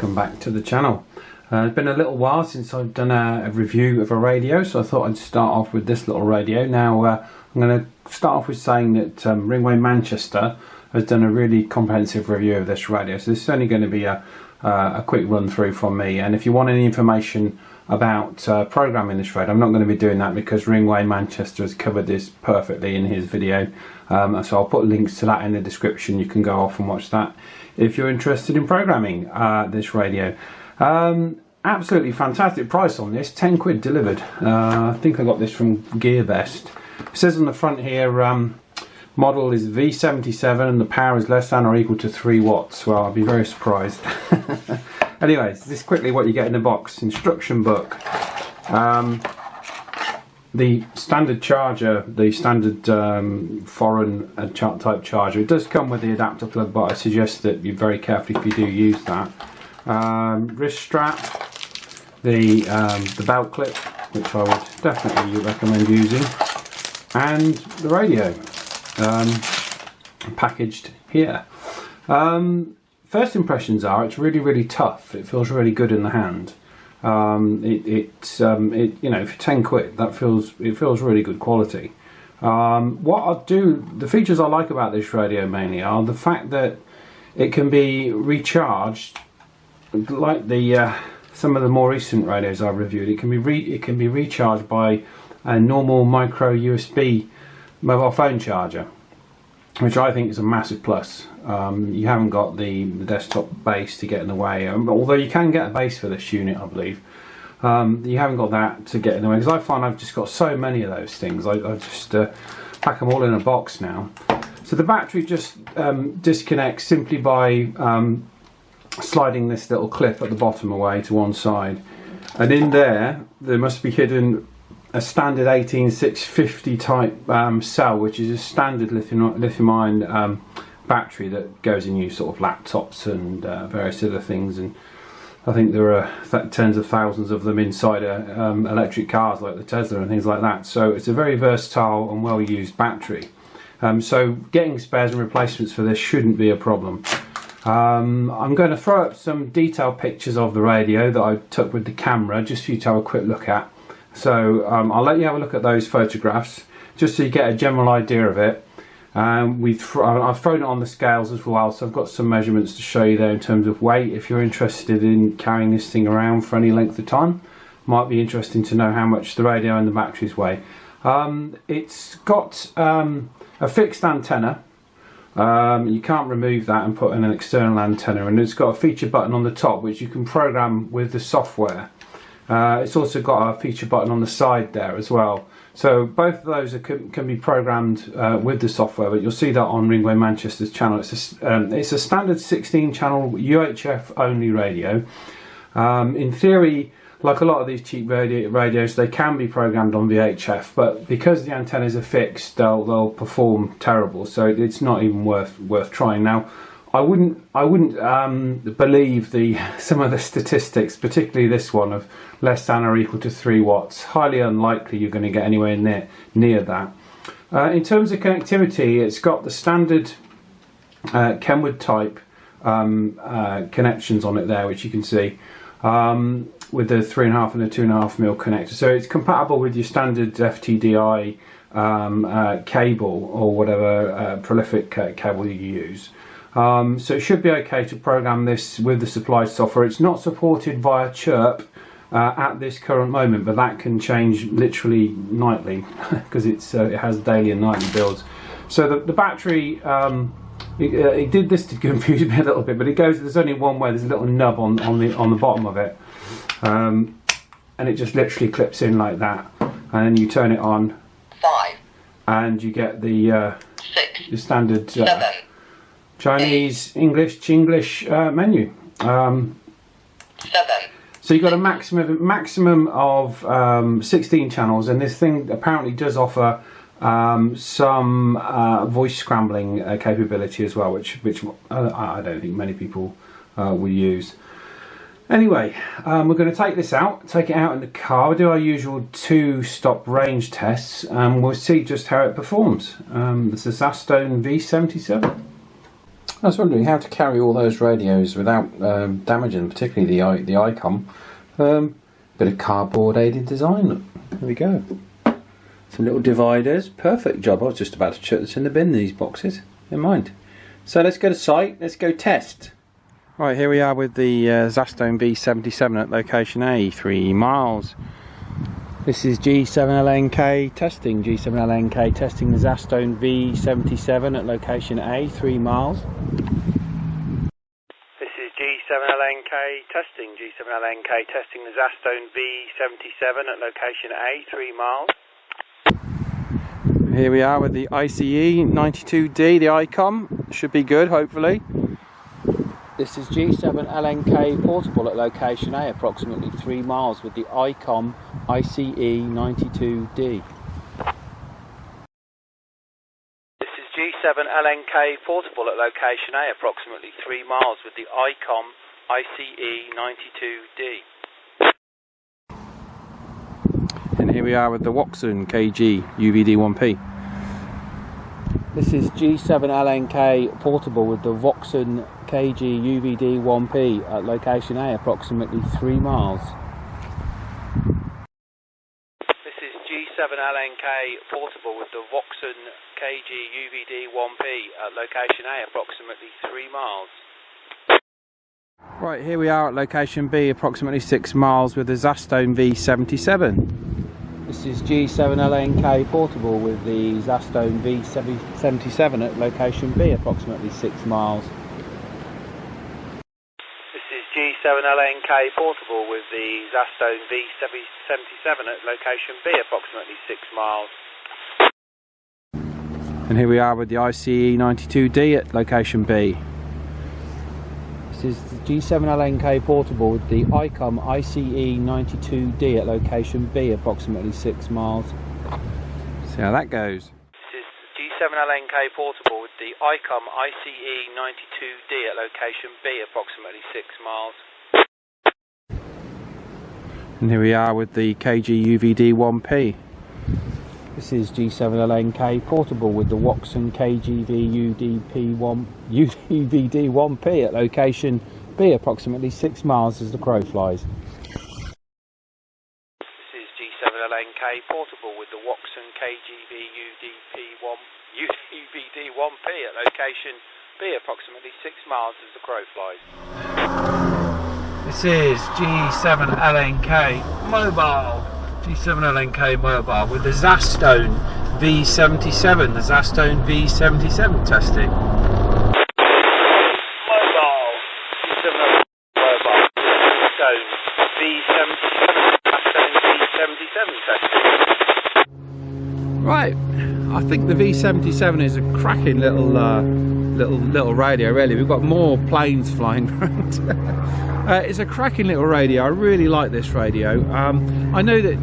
welcome back to the channel. It's been a little while since I've done a review of a radio, so I thought I'd start off with this little radio. Now I'm going to start off with saying that Ringway Manchester has done a really comprehensive review of this radio, so this is only going to be a quick run through from me. And if you want any information about programming this radio, I'm not going to be doing that because Ringway Manchester has covered this perfectly in his video, so I'll put links to that in the description. You can go off and watch that if you're interested in programming this radio. Absolutely fantastic price on this, 10 quid delivered. I think I got this from GearBest. It says on the front here model is V77 and the power is less than or equal to 3 watts. Well, I'd be very surprised. Anyways, this is quickly what you get in the box. Instruction book, the standard charger, the standard foreign type charger. It does come with the adapter plug, but I suggest that you're very careful if you do use that. Wrist strap, the belt clip, which I would definitely recommend using, and the radio packaged here. First impressions are it's really tough. It feels really good in the hand. You know, for 10 quid, it feels really good quality. The features I like about this radio mainly are the fact that it can be recharged, like the some of the more recent radios I've reviewed. It can be recharged by a normal micro USB mobile phone charger, which I think is a massive plus. You haven't got the desktop base to get in the way, although you can get a base for this unit, I believe. You haven't got that to get in the way, because I find I've just got so many of those things. I just pack them all in a box now. So the battery just disconnects simply by sliding this little clip at the bottom away to one side, and in there must be hidden a standard 18650 type cell, which is a standard lithium-ion battery that goes in use sort of laptops and various other things. And I think there are tens of thousands of them inside electric cars like the Tesla and things like that. So it's a very versatile and well-used battery. So getting spares and replacements for this shouldn't be a problem. I'm going to throw up some detailed pictures of the radio that I took with the camera, just for you to have a quick look at. So I'll let you have a look at those photographs, just so you get a general idea of it. I've thrown it on the scales as well, so I've got some measurements to show you there in terms of weight. If you're interested in carrying this thing around for any length of time, might be interesting to know how much the radio and the batteries weigh. It's got a fixed antenna. You can't remove that and put in an external antenna, and it's got a feature button on the top which you can program with the software. It's also got a feature button on the side there as well. So both of those can be programmed with the software, but you'll see that on Ringway Manchester's channel. It's a standard 16-channel UHF only radio. In theory, like a lot of these cheap radios, they can be programmed on VHF, but because the antennas are fixed, they'll perform terrible. So it's not even worth trying. Now, I wouldn't believe some of the statistics, particularly this one of less than or equal to 3 watts. Highly unlikely you're going to get anywhere near that. In terms of connectivity, it's got the standard Kenwood type connections on it there, which you can see, with the 3.5 and the 2.5mm connector. So it's compatible with your standard FTDI cable or whatever prolific cable you use. So it should be okay to program this with the supplied software. It's not supported via Chirp at this current moment, but that can change literally nightly because it has daily and nightly builds. So the battery, it did this to confuse me a little bit, but it goes. There's only one way. There's a little nub on the bottom of it, and it just literally clips in like that, and then you turn it on, 5, and you get the 6, the standard 7. Chinese, English, Chinglish menu. 7. So you've got a maximum of 16 channels, and this thing apparently does offer some voice scrambling capability as well, which I don't think many people will use. Anyway, we're going to take it out in the car. We'll do our usual 2-stop range tests, and we'll see just how it performs. This is Zastone V77. I was wondering how to carry all those radios without damaging, particularly the icom. Bit of cardboard aided design. There we go. Some little dividers. Perfect job. I was just about to chuck this in the bin, these boxes. Never mind. So let's go to site. Let's go test. Right, here we are with the Zastone V77 at location A, 3 miles. This is G7LNK testing. G7LNK testing the Zastone V77 at location A, 3 miles. This is G7LNK testing. G7LNK testing the Zastone V77 at location A, 3 miles. Here we are with the ICE92D, the icom. Should be good, hopefully. This is G7LNK portable at location A, approximately 3 miles, with the icom ICE92D. This is G7LNK portable at location A, approximately 3 miles, with the icom ICE92D. And here we are with the Wouxun KG-UVD1P. This is G7LNK portable with the Wouxun KG-UVD1P at location A, approximately 3 miles. This is G7LNK portable with the Wouxun KG-UVD1P at location A, approximately 3 miles. Right, here we are at location B, approximately 6 miles, with the Zastone V77. This is G7LNK portable with the Zastone V77 at location B, approximately 6 miles. This is G7LNK portable with the Zastone V77 at location B, approximately 6 miles. And here we are with the ICE92D at location B. This is the G7LNK portable with the icom ICE92D at location B, approximately 6 miles. See how that goes. This is G7LNK portable with the icom ICE92D at location B, approximately 6 miles. And here we are with the KG-UVD1P. This is G7LNK portable with the Wouxun KG-UVD1P at location B, approximately 6 miles as the crow flies. This is G7LNK portable with the Wouxun KG-UVD1P at location B, approximately 6 miles as the crow flies. This is G7LNK mobile. G7LNK mobile with the Zastone V77, the Zastone V77 testing. Mobile, G7LNK mobile, Zastone V77 testing. Right, I think the V77 is a cracking little radio. Really, we've got more planes flying around. It's a cracking little radio. I really like this radio. I know that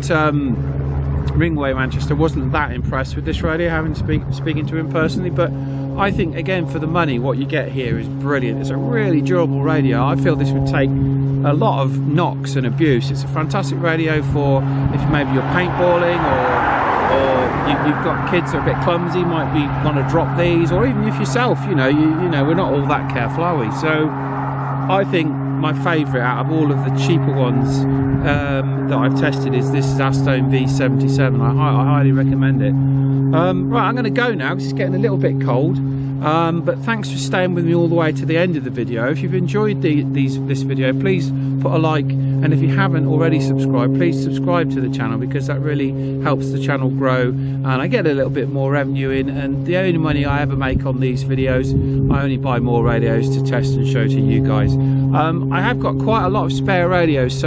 Ringway Manchester wasn't that impressed with this radio, having speaking to him personally, but I think again for the money what you get here is brilliant. It's a really durable radio. I feel this would take a lot of knocks and abuse. It's a fantastic radio for if maybe you're paintballing or you've got kids that are a bit clumsy, might be want to drop these, or even if yourself, you know we're not all that careful, are we? So I think my favourite out of all of the cheaper ones that I've tested is this Zastone V77. I highly recommend it. Right, I'm going to go now because it's getting a little bit cold. But thanks for staying with me all the way to the end of the video. If you've enjoyed this video, please put a like, and if you haven't already subscribed, please subscribe to the channel, because that really helps the channel grow and I get a little bit more revenue in, and the only money I ever make on these videos, I only buy more radios to test and show to you guys. I have got quite a lot of spare radios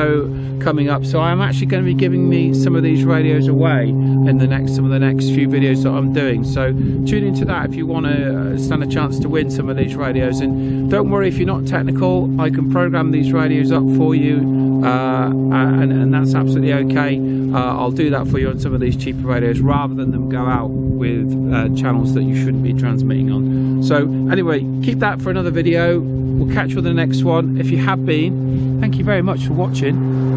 coming up, so I'm actually going to be giving some of these radios away in some of the next few videos that I'm doing, so tune into that if you want to stand a chance to win some of these radios. And don't worry if you're not technical, I can program these radios up for you, and that's absolutely okay. I'll do that for you on some of these cheaper radios rather than them go out with channels that you shouldn't be transmitting on. So anyway, keep that for another video. We'll catch you on the next one. If you have been, thank you very much for watching.